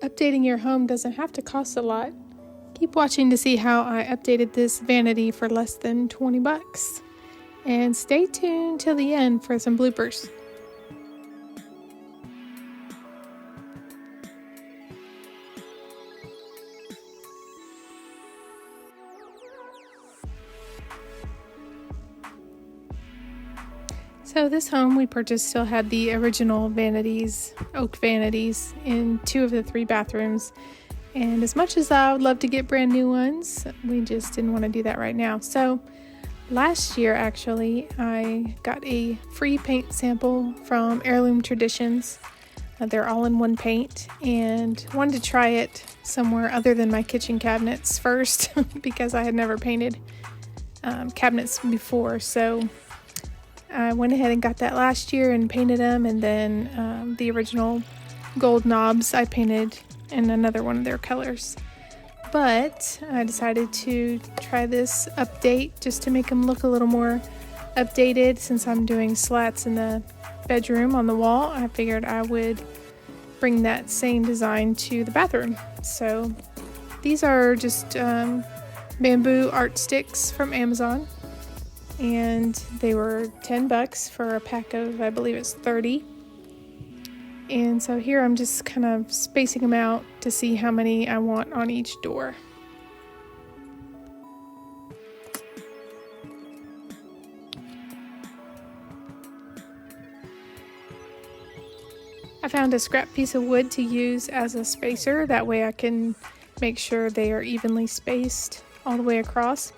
Updating your home doesn't have to cost a lot. Keep watching to see how I updated this vanity for less than 20 bucks. And stay tuned till the end for some bloopers. So this home we purchased still had the original vanities, oak vanities, in 2 of the 3 bathrooms. And as much as I would love to get brand new ones, we just didn't want to do that right now. So last year, actually, I got a free paint sample from Heirloom Traditions. They're all in one paint, and wanted to try it somewhere other than my kitchen cabinets first because I had never painted cabinets before. So I went ahead and got that last year and painted them, and then the original gold knobs I painted in another one of their colors. But I decided to try this update just to make them look a little more updated. Since I'm doing slats in the bedroom on the wall, I figured I would bring that same design to the bathroom. So these are just bamboo art sticks from Amazon, and they were 10 bucks for a pack of, I believe it's 30. And so here I'm just kind of spacing them out to see how many I want on each door. I found a scrap piece of wood to use as a spacer. That way I can make sure they are evenly spaced all the way across.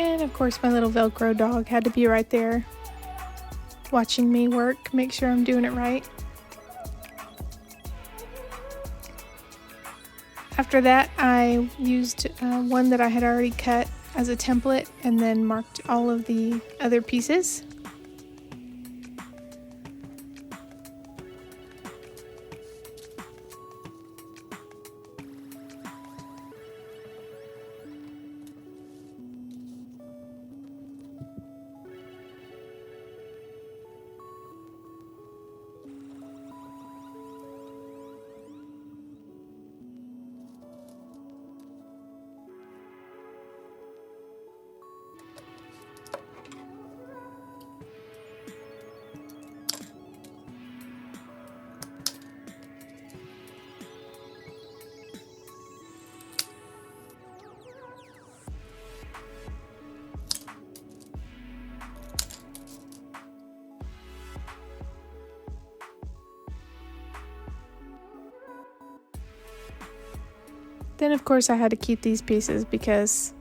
And of course my little Velcro dog had to be right there watching me work, make sure I'm doing it right. After that, I used one that I had already cut as a template and then marked all of the other pieces. Then of course I had to keep these pieces because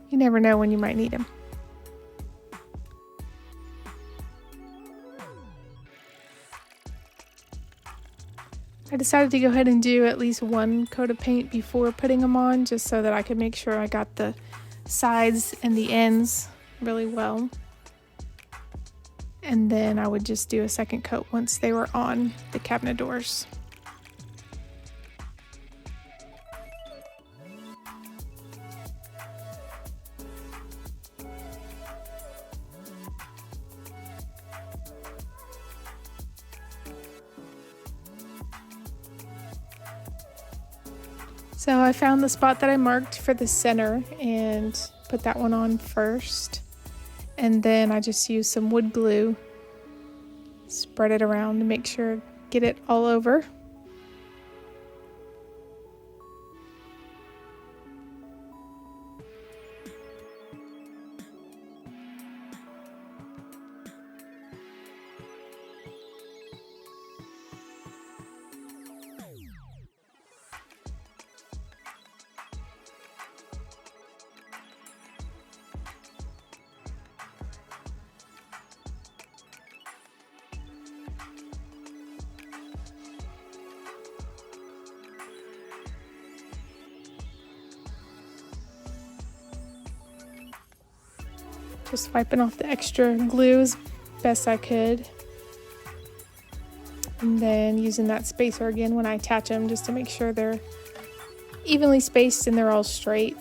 you never know when you might need them. I decided to go ahead and do at least one coat of paint before putting them on, just so that I could make sure I got the sides and the ends really well. And then I would just do a second coat once they were on the cabinet doors. So I found the spot that I marked for the center and put that one on first. And then I just used some wood glue, spread it around to make sure, get it all over. Just wiping off the extra glue as best I could. And then using that spacer again when I attach them, just to make sure they're evenly spaced and they're all straight.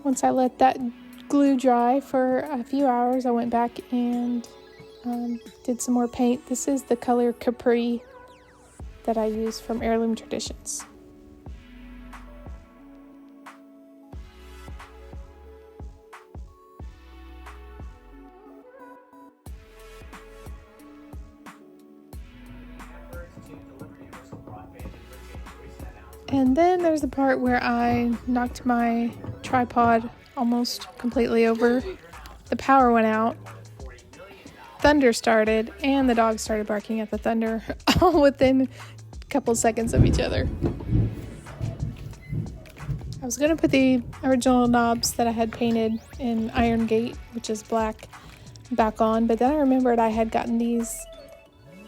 Once I let that glue dry for a few hours, I went back and did some more paint. This is the color Capri that I use from Heirloom Traditions. And then there's the part where I knocked my tripod almost completely over. The power went out, thunder started, and the dog started barking at the thunder, all within a couple seconds of each other. I was going to put the original knobs that I had painted in Iron Gate, which is black, back on, but then I remembered I had gotten these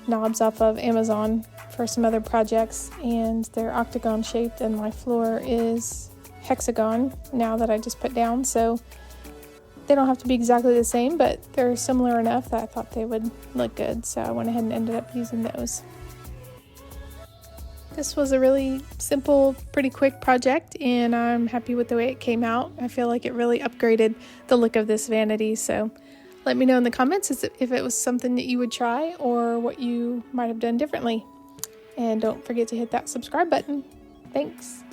knobs off of Amazon for some other projects, and they're octagon shaped, and my floor is hexagon now that I just put down, so they don't have to be exactly the same, but they're similar enough that I thought they would look good, so I went ahead and ended up using those. This was a really simple, pretty quick project, and I'm happy with the way it came out. I feel like it really upgraded the look of this vanity, so let me know in the comments if it was something that you would try or what you might have done differently. And don't forget to hit that subscribe button. Thanks.